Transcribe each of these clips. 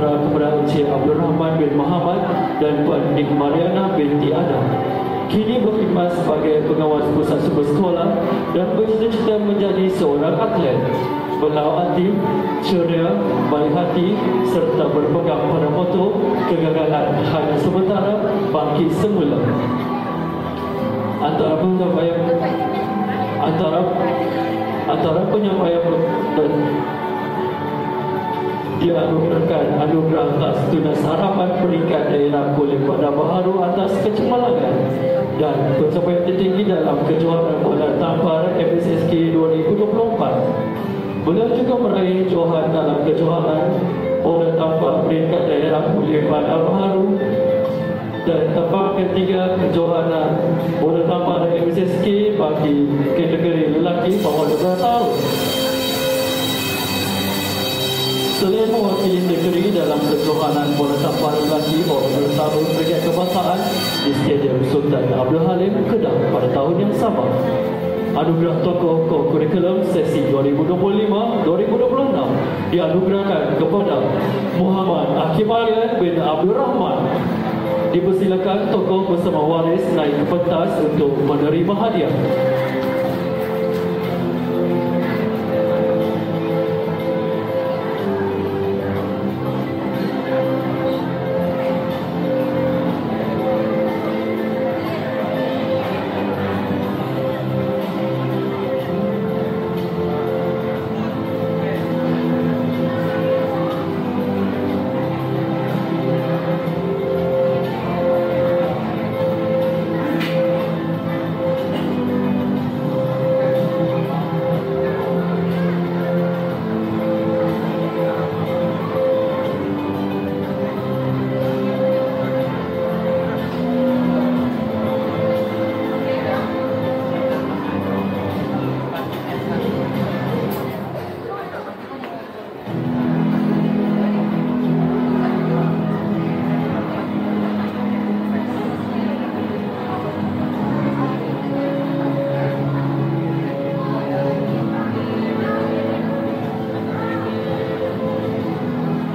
putera kepada Encik Abdul Rahman bin Muhammad dan Puan Nik Mariana binti Adam. Kini berkhidmat sebagai pengawas pusat sumber sekolah dan bercita-cita menjadi seorang atlet. Beliau aktif, ceria, baik hati serta berpegang pada moto kegagalan hanya sementara, bangkit semula. Antara penyampaian dia anugerahkan anugerah atas tunas harapan peringkat daerah Kulim Bandar Baharu atas kecemerlangan dan pencapaian tertinggi dalam kejuaraan bola tampar MSSK 2024. Beliau juga meraih johan dalam kejuaraan bola tampar peringkat daerah Kulim Bandar Baharu dan tempat ketiga kejohanan bola tampar MSSK bagi kategori lelaki bawah 12 tahun. Selain mewakili negeri dalam kejohanan bola tampar lelaki bawah 12 tahun peringkat kebangsaan di Stadium Sultan Abdul Halim, Kedah pada tahun yang sama, anugerah tokoh kurikulum sesi 2025-2026 dianugerahkan kepada Muhammad Hakim Alian bin Abdul Rahman. Dipersilakan tokoh bersama waris naik ke pentas untuk menerima hadiah.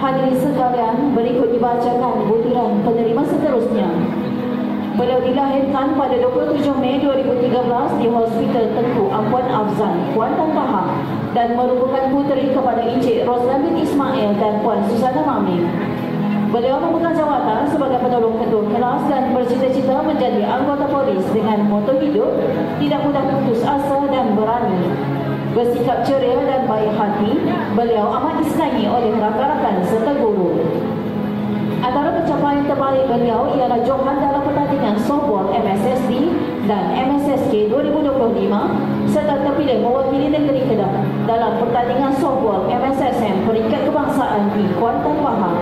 Hadirin sekalian, berikut dibacakan butiran penerima seterusnya. Beliau dilahirkan pada 27 Mei 2013 di Hospital Tengku Ampuan Afzal, Kuantan, Pahang dan merupakan puteri kepada Encik Roslan bin Ismail dan Puan Susana Maming. Beliau memegang jawatan sebagai penolong ketua kelas dan bercita-cita menjadi anggota polis dengan moto hidup tidak mudah putus asa dan berani. Bersikap ceria dan baik hati, beliau amat disenangi oleh rakan-rakan serta guru. Antara pencapaian terbaik beliau ialah johan dalam pertandingan softball MSSD dan MSSK 2025 serta terpilih mewakili negeri Kedah dalam pertandingan softball MSSM peringkat kebangsaan di Kuantan, Pahang.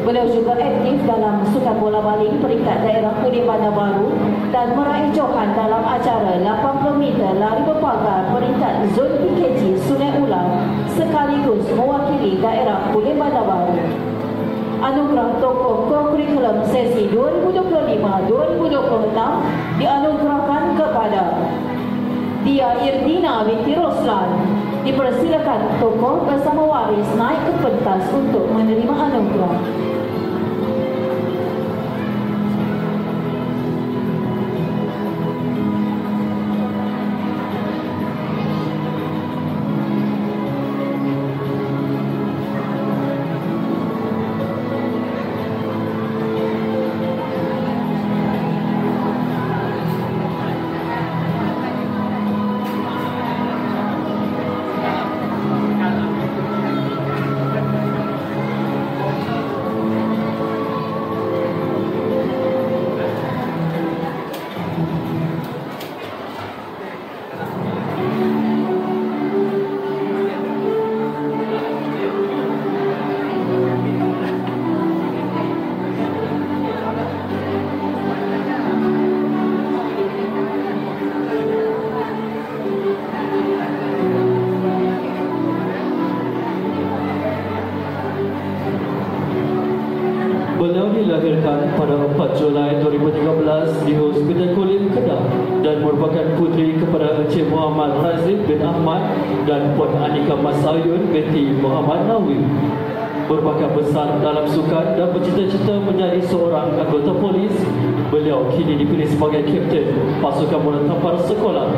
Beliau juga aktif dalam sukan bola baling peringkat daerah Kulim Bandar Baru dan meraih johan dalam acara 80 meter lari berpagar peringkat zon PKG Sungai Ulang sekaligus mewakili daerah Kulim Bandar Baru. Anugerah tokoh kurikulum sesi 2025-2026 dianugerahkan kepada Dia Irdina binti Roslan. Dipersilakan tokoh bersama waris naik ke pentas untuk menerima anugerah. dilahirkan pada 4 Julai 2013 di Hospital Kulim, Kedah dan merupakan puteri kepada Encik Muhammad Razif bin Ahmad dan Puan Anika Mas Ayun binti Muhammad Nawi. Berbakat besar dalam sukan dan bercita-cita menjadi seorang anggota polis, beliau kini dipilih sebagai kapten pasukan bola tampar sekolah.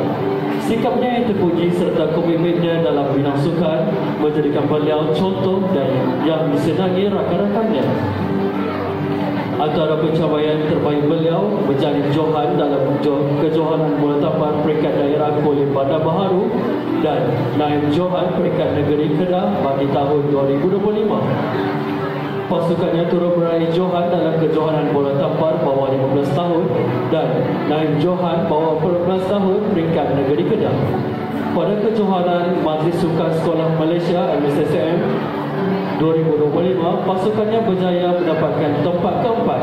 Sikapnya yang terpuji serta komitmennya dalam bidang sukan menjadikan beliau contoh dan yang disenangi rakan-rakannya. Antara pencapaian terbaik beliau menjadi Johan dalam kejohanan bola tampar peringkat daerah Kuala Bandar Baharu dan naib Johan peringkat negeri Kedah bagi tahun 2025. Pasukannya turut meraih Johan dalam kejohanan bola tampar bawah 15 tahun dan naib Johan bawah 14 tahun peringkat negeri Kedah. Pada kejohanan Majlis Sukan Sekolah Malaysia MSSM 2025, pasukannya berjaya mendapatkan tempat keempat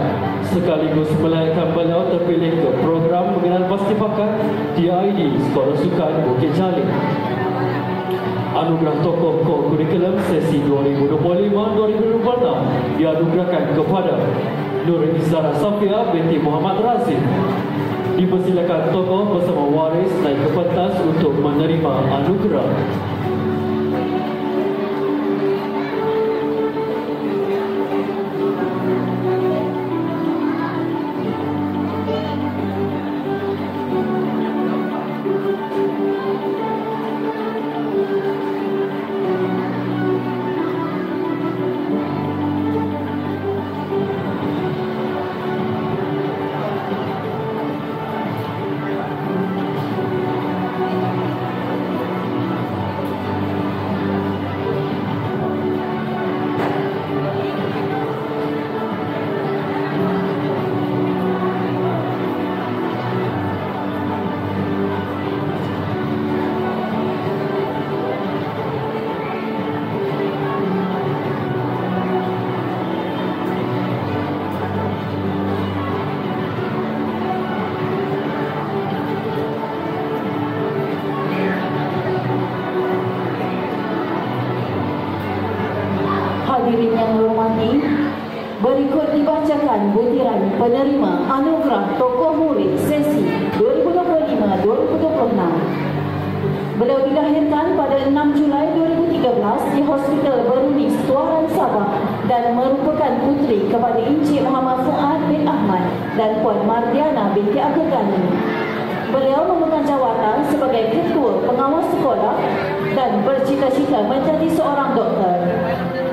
sekaligus melainkan beliau terpilih ke program pengenalan pasti bakat TID Sekolah Sukan Bukit Jalil. Anugerah tokoh kurikulum sesi 2025-2026 dianugerahkan kepada Nur Izara Safia binti Muhammad Razif. Dipersilakan tokoh bersama waris naik ke pentas untuk menerima anugerah. Hadirin yang hormati, berikut dibacakan butiran penerima anugerah tokoh murid sesi 2025-2026. Beliau dilahirkan pada 6 Julai 2013 di Hospital Berunis, Tuaran Sabah dan merupakan puteri kepada Encik Muhammad Fuad bin Ahmad dan Puan Mardiana binti Agha Ghani. Beliau memegang jawatan sebagai Ketua Pengawas Sekolah dan bercita-cita menjadi seorang doktor.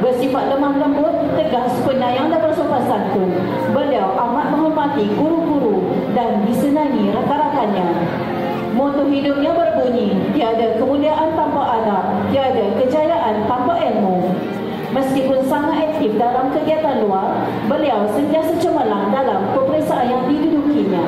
Bersifat lemah lembut, tegas, penyayang dan bersopan santun, beliau amat menghormati guru-guru dan disenangi rakan-rakannya. Moto hidupnya berbunyi, tiada kemuliaan tanpa adab, tiada kejayaan tanpa ilmu. Meskipun sangat aktif dalam kegiatan luar, beliau sentiasa cemerlang dalam peperiksaan yang didudukinya.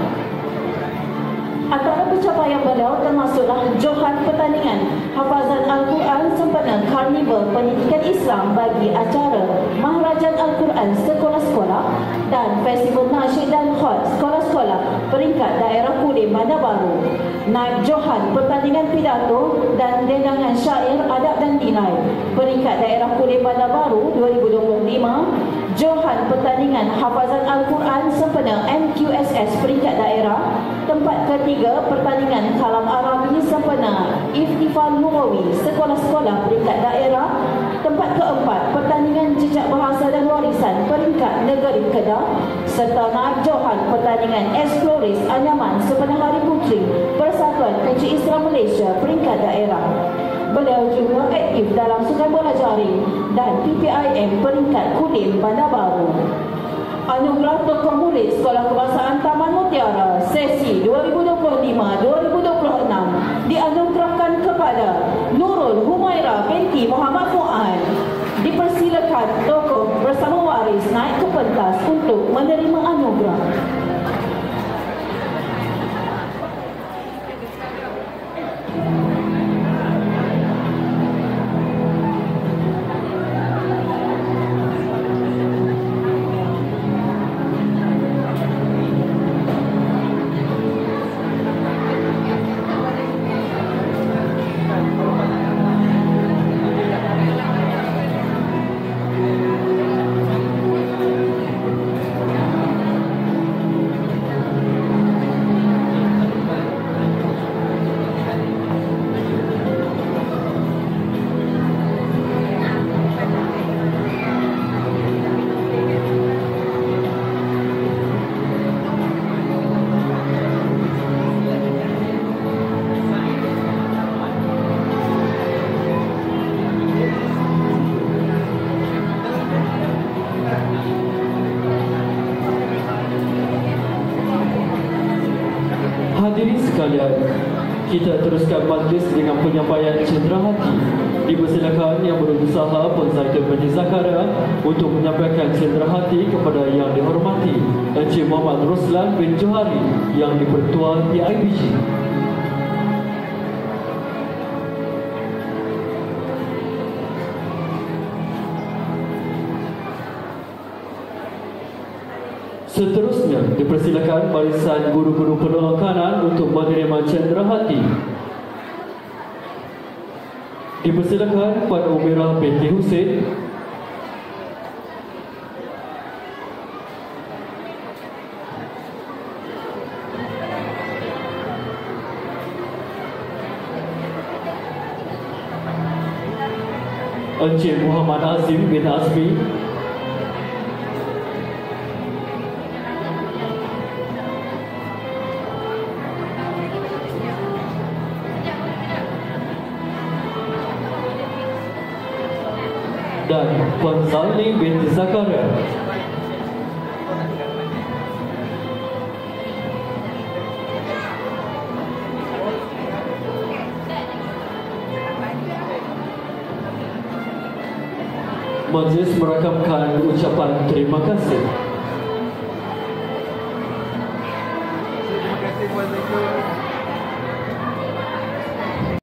Antara pencapaian beliau termasuklah Johan pertandingan hafazan Al-Quran sempena Karnival Pendidikan Islam bagi acara Maharajan Al-Quran sekolah-sekolah dan Festival Nasyid dan Khot sekolah-sekolah peringkat daerah Kulim Bandar Baru. Naib Johan pertandingan pidato dan dendangan syair adab dan nilai peringkat daerah Kulim Bandar Baru 2025. Johan pertandingan hafazan Al-Quran sempena MQSS peringkat daerah. Tempat ketiga pertandingan kalam Arabi sempena Iftifal Lughawi sekolah-sekolah peringkat daerah. Tempat keempat pertandingan jejak bahasa dan warisan peringkat negeri Kedah serta naib Johan pertandingan Exploris Anyaman sempena Hari Puteri Persatuan Kecil Islam Malaysia peringkat daerah. Beliau juga aktif dalam sukan bola jaring dan PPIM peringkat Kulim Bandar Baru. Anugerah Tokoh Murid Sekolah Kebangsaan Taman Mutiara sesi 2025-2026 dianugerahkan kepada Nurul Humaira binti Muhammad Fuad. Dipersilakan tokoh bersama waris naik ke pentas untuk menerima anugerah. sekalian, kita teruskan majlis dengan penyampaian cenderawati. Dipersilakan yang berusaha Pensyaitan Majlis Zakara untuk menyampaikan cenderawati kepada yang dihormati Encik Muhammad Roslan bin Johari yang di-Pertua PIBG. Seterusnya, dipersilakan barisan guru-guru penolong kanan untuk menerima cenderawati. Dipersilakan Puan Umirah binti Husin, Encik Muhammad Azim bin Azmi, dan Puan Zalni binti Zakaria. Majlis merakamkan ucapan terima kasih.